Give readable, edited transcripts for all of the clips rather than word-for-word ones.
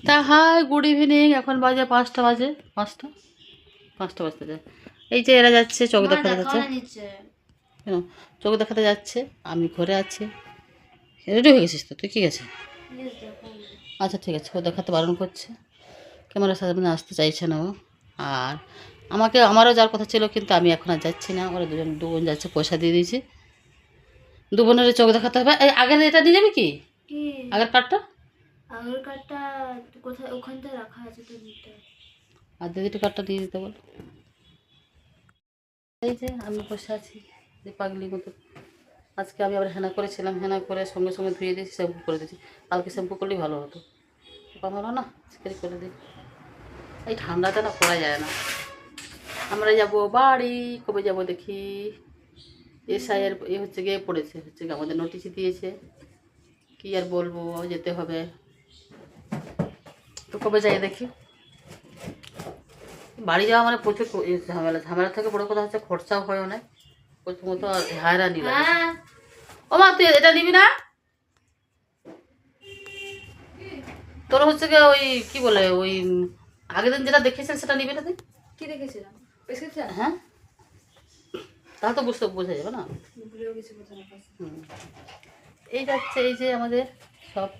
তা hi good evening. এখন বাজে 5টা বাজে, 5টা বাজতে যায়। এই যে এরা যাচ্ছে, চোখ দেখাতে যাচ্ছে। কেন চোখ দেখাতে যাচ্ছে? আমি ঘরে আছি। রেডি হয়ে গেছিস তো তুই? কি আছে? আচ্ছা ঠিক আছে, ও দেখাতে বারণ করছে, ক্যামেরার সামনে আসতে চাইছে না ও। আর আমারও যাওয়ার কথা ছিল, কিন্তু আমি এখন আর যাচ্ছি না। ওরা দুজন যাচ্ছে, পয়সা দিয়ে দিয়েছি। দু বোনের চোখ দেখাতে হবে। এই আগের এটা নিয়ে যাবি কি? আগের কার্ডটা কোথায়? ওখানটা রাখা আছে তো, নিতে। আর দিদিটি কার্ডটা দিয়ে দিতে বল। এই যে আমি বসে আছি যে পাগলি মতো। আজকে আমি আবার হেনা করেছিলাম, হেনা করে সঙ্গে সঙ্গে ধুয়ে দিয়েছি, শ্যাম্পু করে দিয়েছি। কালকে শ্যাম্পু করলেই ভালো হতো, ভালো না, আজকেই করে দিই। এই ঠান্ডাটা না করা যায় না। আমরা যাব বাড়ি, কবে যাব দেখি। এসআইয়ের হচ্ছে গিয়ে পড়েছে, হচ্ছে গিয়ে আমাদের নোটিশ দিয়েছে। কি আর বলবো, যেতে হবে তো, কবে যাই দেখি। বাড়ি যাওয়া মানে প্রচুর ঝামেলা থেকে বড় কথা হচ্ছে খরচাও হয় অনেক, প্রথমত হয়রানি লাগে। ও মা, তুই এটা নিবি না? তোর হচ্ছে গিয়ে ওই কি বলে, ওই আগের দিন যেটা দেখেছিস সেটা নিবি না তুই? কি দেখেছিলাম? হ্যাঁ, তাহলে তো বোঝা যাবে না। এই যাচ্ছে, এই যে আমাদের সব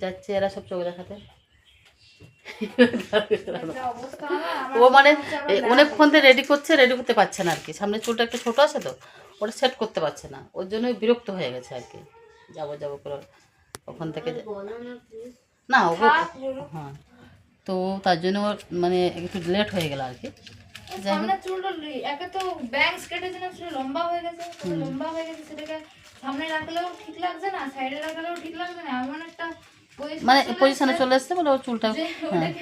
যাচ্ছে, এরা সব চোখ দেখাতে। ও মানে অনেকক্ষণ থেকে রেডি করতে পারছে না আর কি। সামনে চুলটা একটু ছোট আছে তো, ওটা সেট করতে পারছে না, ওর জন্য বিরক্ত হয়ে গেছে আর কি। যাবো করে ওখান থেকে না ও। হ্যাঁ, তো তার জন্য ওর মানে একটু লেট হয়ে গেল আর কি। সামনে চুলটা একে তো ব্যাংকস কেটেছে না, সেটা লম্বা হয়ে গেছে, সেটাকে সামনে রাখলেও ঠিক লাগছে না, সাইডে রাখলেও ঠিক লাগছে না, এমন একটা মানে পজিশনে চলে এসছে বলে ওর চুলটা। হ্যাঁ,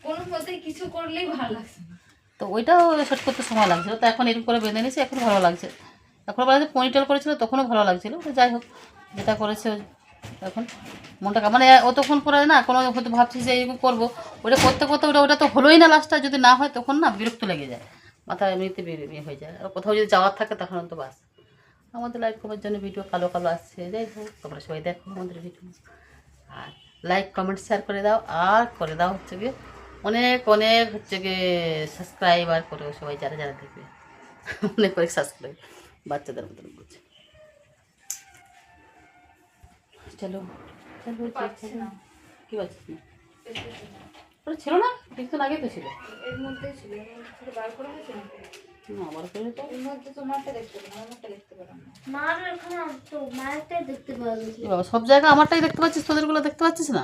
কোনো মতেই কিছু করলেই ভালো লাগছে না। তো ওইটাও সেট করতে সময় লাগছিল, তো এখন এরকম করে বেঁধে নিয়েছি, এখন ভালো লাগছে। এখন বলা যে পনিটেল করেছিল তখনও ভালো লাগছিল, তো যাই হোক যেটা করেছে এখন মনটা মানে অতক্ষণ পরে না কোনো হয়তো ভাবছি যে এরকম করবো, ওটা করতে করতে ওটা তো হলোই না, লাস্টটা যদি না হয় তখন না বিরক্ত লেগে যায়, মাথা এমনিতে বেরিয়ে হয়ে যায়। আর কোথাও যদি যাওয়ার থাকে তখন তো বাস। আমাদের লাইক কমের জন্য ভিডিও কালো কালো আসছে, যাই হোক তোমরা সবাই দেখো আমাদের ভিডিও, আর লাইক কমেন্ট শেয়ার করে দাও, আর করে দাও হচ্ছে গিয়ে অনেক অনেক হচ্ছে গিয়ে সাবস্ক্রাইবার করে সবাই, যারা যারা দেখবে অনেক অনেক সাবস্ক্রাইব, বাচ্চাদের মতন বলছে। চলো চলো, কি বলছিস না? ওটা ছিল না, কিছুদিন আগে তো ছিল। এর মধ্যেই ছিল, বার করে হয়েছে না। আবার করে তো এর মধ্যে তোমারটা দেখতে পারো, আমারটা দেখতে পারো না। মার এখানে তো মারটাই দেখতে পারো। বাবা, সব জায়গায় আমারটাই দেখতে পাচ্ছিস, তোদেরগুলো দেখতে পাচ্ছিস না?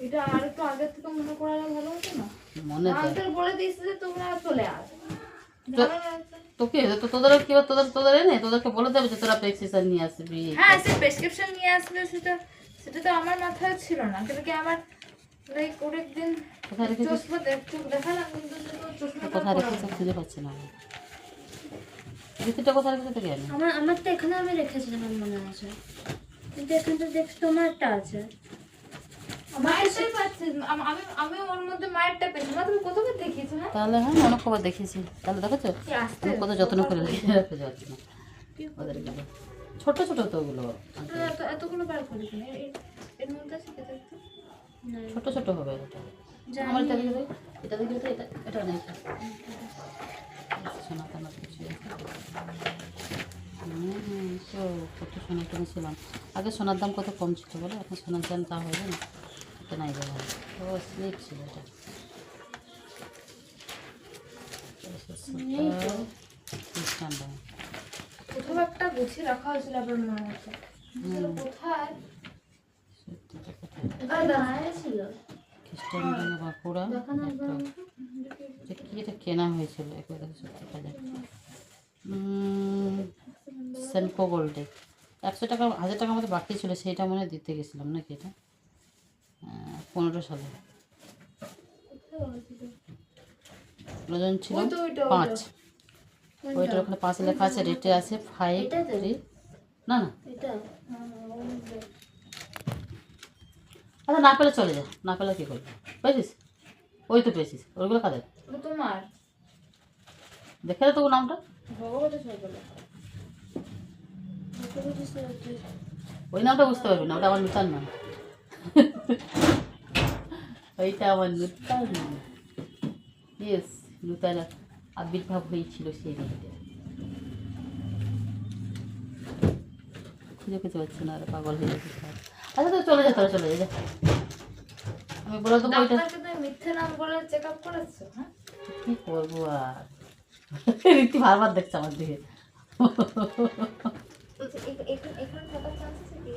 এটা আর একটু আগে থেকে মনে করালে ভালো হতো না? মনে আঙ্কেল বলে দিয়েছে যে তোমরা চলে আসো। তোকে তো তোদের কি তোদের এনে তোদেরকে বলে দেবে যে তোরা প্রেসক্রিপশন নিয়ে আসবি। হ্যাঁ, সে প্রেসক্রিপশন নিয়ে আসবে, সেটা তো আমার মাথায় ছিল না। কিন্তু কি আমার লাইক অনেকদিন চশমা দেখালাম, কিন্তু চশমা কোথায় রেখেছে খুঁজে পাচ্ছি না। ভিতরটা কোথায় রেখেছে তোকে? আমারটা এখানে আমি রেখেছিলাম, আমার মনে আছে। কিন্তু এখানে তো দেখছি তোমারটা আছে। আমি ওর মধ্যে মায়েরটা পেয়েছি। তুমি কতবার দেখিয়েছো? না তাহলে হ্যাঁ, অনেক খবর দেখিয়েছি। তাহলে দেখেছো আমি কত যত্ন করে রেখে যাচ্ছি না ওদের গুলো, ছোট ছোট তো ওগুলো এতগুলো বার করে দিন। এর মধ্যে আছে কি দেখতে? ছোট ছোট হবে এটা। আমার এটা দেখে এটা দেখে এটা এটা নেই সোনা টানা কিছু। তো কত সোনা কিনেছিলাম আগে, সোনার দাম কত কম ছিল বলে, এখন সোনার দাম তা হবে না, এটা নাই বলা। ও স্লিপ ছিল এটা, কোথাও একটা গুছিয়ে রাখা হয়েছিল, আবার মনে হচ্ছে কোথায় খ্রিস্টান বাঁকুড়া কি এটা কেনা হয়েছিল সেনকো গোল্ডে 100 টাকা 1000 টাকা মতো বাকি ছিল, সেইটা মনে দিতে গেছিলাম নাকি, এটা 15 সালে ওজন ছিল 5। ওইটার ওখানে 5 লেখা আছে, রেটে আছে 5 না না। আচ্ছা, না পেলে চলে যা, না পেলে কী করবি, পেয়েছিস? ওই তো পেয়েছিস, ওইগুলো কাদের? তোমার দেখে তো নামটা, ওই নামটা বুঝতে পারবি না, ওটা আমার মিতার নাম। ওইটা আমার নূতন, ইয়েস, নূতন আবির্ভাব হয়েছিল সেই দিনটা। খুঁজে খুঁজে পাচ্ছে না, আর পাগল হয়ে যাচ্ছে সব। আচ্ছা তো চলে যা, তোরা চলে যা, আমি বলে দেবো ওইটা। ডাক্তারকে তুমি মিথ্যে নাম বলে চেক আপ করাচ্ছো? হ্যাঁ, কি করবো আর, রীতি বারবার দেখছে আমার দিকে। এখানে থাকার চান্স আছে কি?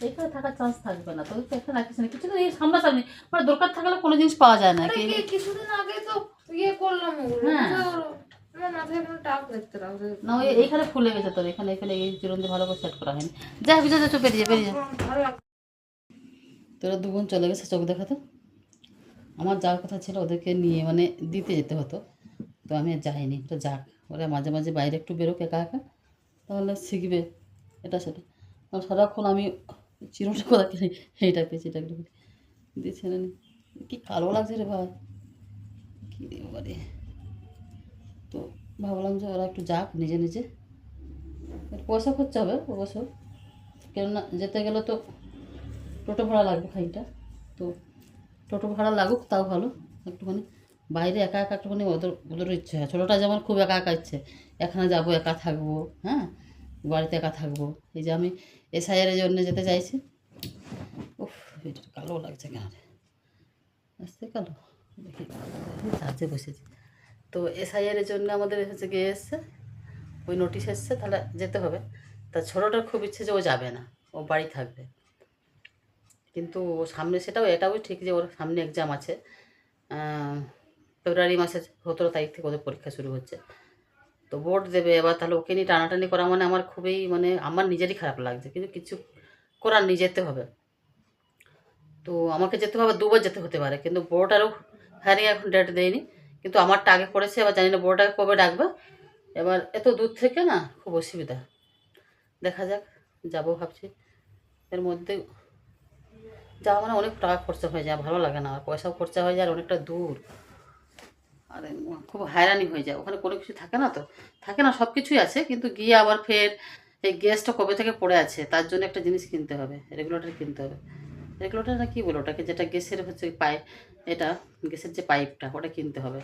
এখানে থাকার চান্স থাকবে না, তোদের তো এখানে রাখিস না কিছু, তো এই সামনাসামনি মানে দরকার থাকলে কোনো জিনিস পাওয়া যায় না আরে কি। কিছুদিন আগে তো ইয়ে করলাম ওগুলো, হ্যাঁ। আমার মাথায় কোনো টাক দেখতে লাগবে না ওই এইখানে ফুলে গেছে তোর, এখানে এখানে এই চিরন্দি ভালো করে সেট করা হয়নি। যা বুঝে যাচ্ছ, বেরিয়ে বেরিয়ে যা। ভালো লাগবে। তোরা দু বোন চলে গেছে চোখ দেখাতে। আমার যাওয়ার কথা ছিল ওদেরকে নিয়ে মানে দিতে যেতে হতো, তো আমি আর যাইনি। তো যাক, ওরা মাঝে মাঝে বাইরে একটু বেরোক একা একা, তাহলে শিখবে এটা সেটা। আর সারাক্ষণ আমি চিরটা কোথা কিনি, এইটা পেয়েছি এটা একটু দিয়েছে না, কি কালো লাগছে রে ভাই, কী রে বাবারে। তো ভাবলাম যে ওরা একটু যাক নিজে নিজে, পয়সা খরচা হবে অবশ্য, কেননা যেতে গেলে তো টোটো ভাড়া লাগবে খানিকটা, তো টোটো ভাড়া লাগুক তাও ভালো। একটুখানি বাইরে একা একা একটুখানি ওদের ওদেরও ইচ্ছে হয়। ছোটোটা যেমন খুব একা একা ইচ্ছে, এখানে যাবো একা থাকবো, হ্যাঁ বাড়িতে একা থাকবো। এই যে আমি এসআইআরের জন্য যেতে চাইছি। উফ, এটা কালো লাগছে কেন রে, আসছে কালো, দেখি চার্জে বসেছি। তো এসআইআরের জন্য আমাদের হচ্ছে গিয়ে এসছে, ওই নোটিশ এসছে, তাহলে যেতে হবে। তা ছোটোটার খুব ইচ্ছে যে ও যাবে না, ও বাড়ি থাকবে। কিন্তু ও সামনে সেটাও এটাও ঠিক যে ওর সামনে এক্সাম আছে, ফেব্রুয়ারি মাসের 17 তারিখ থেকে ওদের পরীক্ষা শুরু হচ্ছে, তো বোর্ড দেবে এবার। তাহলে ওকে নিয়ে টানাটানি করা মানে আমার খুবই মানে আমার নিজেরই খারাপ লাগছে, কিন্তু কিছু করার নিয়ে যেতে হবে। তো আমাকে যেতে হবে, 2বার যেতে হতে পারে, কিন্তু বোর্ড আরও হায়ারিং এখন ডেট দেয়নি, কিন্তু আমারটা আগে পড়েছে, এবার জানি না বোর্ডটাকে কবে ডাকবে। এবার এত দূর থেকে না খুব অসুবিধা, দেখা যাক, যাবো ভাবছি। এর মধ্যে যাওয়া মানে অনেক টাকা খরচা হয়ে যায়, ভালো লাগে না, আর পয়সাও খরচা হয়ে যায়, আর অনেকটা দূর, আর খুব হয়রানি হয়ে যায়। ওখানে কোনো কিছু থাকে না, তো থাকে না, সব কিছুই আছে, কিন্তু গিয়ে আবার ফের এই গ্যাসটা কবে থেকে পড়ে আছে, তার জন্য একটা জিনিস কিনতে হবে, রেগুলেটর কিনতে হবে। রেগুলেটর না কি বলো ওটাকে, যেটা গ্যাসের হচ্ছে পাইপ, এটা গ্যাসের যে পাইপটা ওটা কিনতে হবে,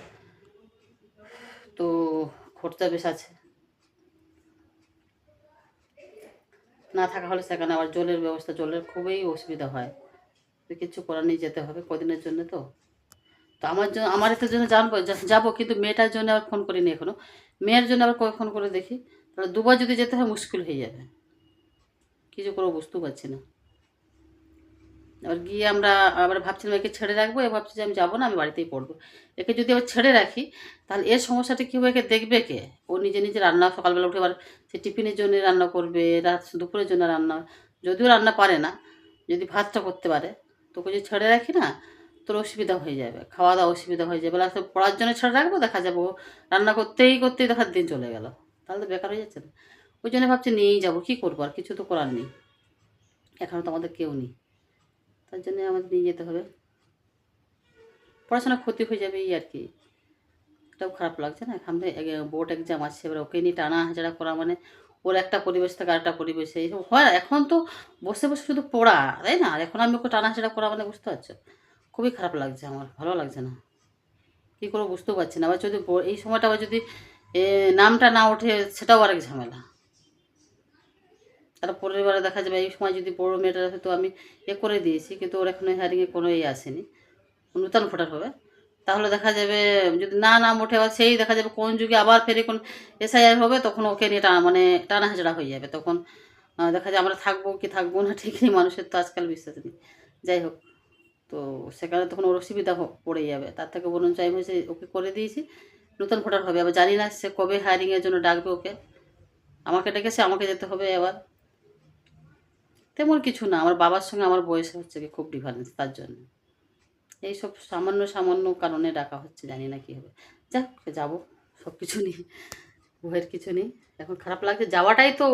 তো খরচা বেশ আছে। না থাকা হলে সেখানে আবার জলের ব্যবস্থা, জলের খুবই অসুবিধা হয়, তো কিছু করার নিয়ে যেতে হবে কদিনের জন্য। তো তো আমার জন্য, আমার এটার জন্য জানবো যাবো, কিন্তু মেয়েটার জন্য আবার ফোন করিনি এখনো। মেয়ের জন্য আবার কবে ফোন করে দেখি, তাহলে 2বার যদি যেতে হয় মুশকিল হয়ে যাবে, কিছু করবো বুঝতেও পারছি না। এবার গিয়ে আমরা আবার ভাবছিলাম একে ছেড়ে রাখবো, এবার ভাবছি যে আমি যাবো না, আমি বাড়িতেই পড়বো। একে যদি আবার ছেড়ে রাখি, তাহলে এর সমস্যাটা কী হবে, একে দেখবে কে? ও নিজে নিজে রান্না সকালবেলা উঠে আবার সে টিফিনের জন্য রান্না করবে, রাত দুপুরের জন্য রান্না, যদিও রান্না পারে না, যদি ভাতটা করতে পারে, তোকে যদি ছেড়ে রাখি না, তোর অসুবিধা হয়ে যাবে, খাওয়া দাওয়া অসুবিধা হয়ে যাবে। আর পড়ার জন্য ছেড়ে রাখবো, দেখা যাবো রান্না করতেই করতেই দেখার দিন চলে গেল, তাহলে তো বেকার হয়ে যাচ্ছে না। ওই জন্য ভাবছি নিয়েই যাবো, কী করবো, আর কিছু তো করার নেই, এখনও তো আমাদের কেউ নেই, তার জন্য আমাদের নিয়ে যেতে হবে। পড়াশোনার ক্ষতি হয়ে যাবে এই আর কি, এটাও খারাপ লাগছে না। সামনে বোর্ড এক্সাম আসছে, এবার ওকে নিয়ে টানা হাজারা করা মানে ওর একটা পরিবেশ থেকে আরেকটা পরিবেশে এইসব হয়। এখন তো বসে বসে শুধু পড়া, তাই না? আর এখন আমি ওকে টানা হাজারা করা মানে বুঝতে পারছো, খুবই খারাপ লাগছে, আমার ভালো লাগছে না, কী করবো বুঝতেও পারছি না। আবার যদি এই সময়টা আবার যদি নামটা না ওঠে, সেটাও আরেক ঝামেলা। তার পরের বারে দেখা যাবে এই সময় যদি বড়ো মেয়েটা হয়তো আমি করে দিয়েছি, কিন্তু ওর এখনো হিয়ারিংয়ে কোনো আসেনি, নূতন ভোটার হবে, তাহলে দেখা যাবে যদি না নাম ওঠে, আবার সেই দেখা যাবে কোন যুগে আবার ফেরে কোন এসআইআর হবে, তখন ওকে নিয়ে মানে টানা হাজড়া হয়ে যাবে। তখন দেখা যায় আমরা থাকবো কি থাকবো না ঠিক নেই, মানুষের তো আজকাল বিশ্বাস নেই। যাই হোক, তো সেখানে তখন ওর অসুবিধা পড়ে যাবে, তার থেকে বরঞ্চ আমি হয়েছে ওকে করে দিয়েছি, নতুন ভোটার হবে। আবার জানি না সে কবে হায়ারিংয়ের জন্য ডাকবে ওকে, আমাকে ডেকেছে, আমাকে যেতে হবে। আবার তেমন কিছু না, আমার বাবার সঙ্গে আমার বয়সে হচ্ছে কি খুব ডিফারেন্স, তার জন্য এইসব সামান্য সামান্য কারণে ডাকা হচ্ছে, জানি না কী হবে। যাক, যাবো, সব কিছু নেই, ভয়ের কিছু নেই। এখন খারাপ লাগছে যাওয়াটাই, তো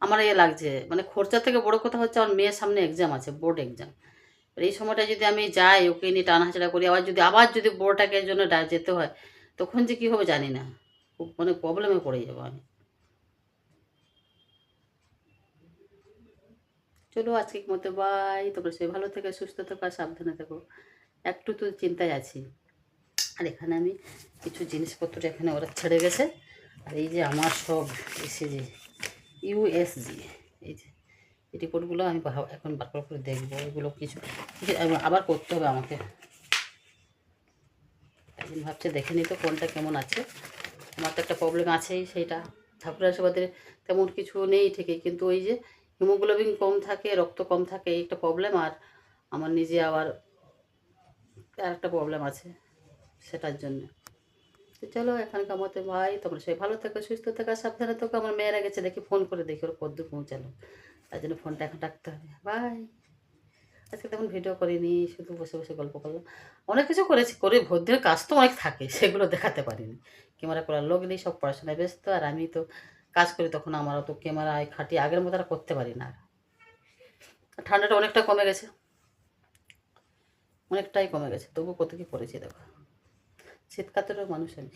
আমার লাগছে মানে খরচা থেকে বড় কথা হচ্ছে আমার মেয়ের সামনে এক্সাম আছে, বোর্ড এক্সাম। এই সময়টা যদি আমি যাই ওকে নিয়ে টানাহাচড়া করি, আবার যদি বোর্ডটাকে জন্য যেতে হয়, তখন যে কী হবে জানি না, খুব মানে প্রবলেমে পড়ে যাবো আমি। চলো আজকের মতো বাই, তোমরা সবাই ভালো থেকো, সুস্থ থেকো আর সাবধানে থেকো। একটু তো চিন্তায় আছি। আর এখানে আমি কিছু জিনিসপত্র এখানে ওরা ছেড়ে গেছে। আর এই যে আমার সব এসে যে ইউএসজি, এই যে এই রিপোর্টগুলো আমি এখন বার করে দেখবো এগুলো কিছু কিছু আবার করতে হবে আমাকে। একদিন ভাবছে দেখে নিই তো কোনটা কেমন আছে। আমার তো একটা প্রবলেম আছেই, সেইটা ঠাকুরের আশীর্বাদে তেমন কিছু নেই ঠিকই, কিন্তু ওই যে হিমোগ্লোবিন কম থাকে, রক্ত কম থাকে, এই একটা প্রবলেম। আর আমার নিজে আবার আর একটা প্রবলেম আছে, সেটার জন্য। তো চলো এখানকার মতো ভাই, তোমরা সবাই ভালো থেকো, সুস্থ থেকো, সাবধানে থেকো। আমার মেয়েরা গেছে দেখি, ফোন করে দেখি ওর কদ্দূর পৌঁছালো, তার জন্য ফোনটা এখন রাখতে হবে। বাই। আজকে তেমন ভিডিও করিনি, শুধু বসে বসে গল্প করলাম। অনেক কিছু করেছি, করে ভোর কাজ তো অনেক থাকে, সেগুলো দেখাতে পারিনি। ক্যামেরা করার লোক নেই, সব পড়াশোনায় ব্যস্ত। আর আমি তো কাজ করি, তখন আমারও তো ক্যামেরায় খাটি আগের মতো আর করতে পারি না। আর ঠান্ডাটা অনেকটা কমে গেছে, অনেকটাই কমে গেছে, তবু কত কী করেছি দেখো। শীতকাতেরও মানুষ আমি।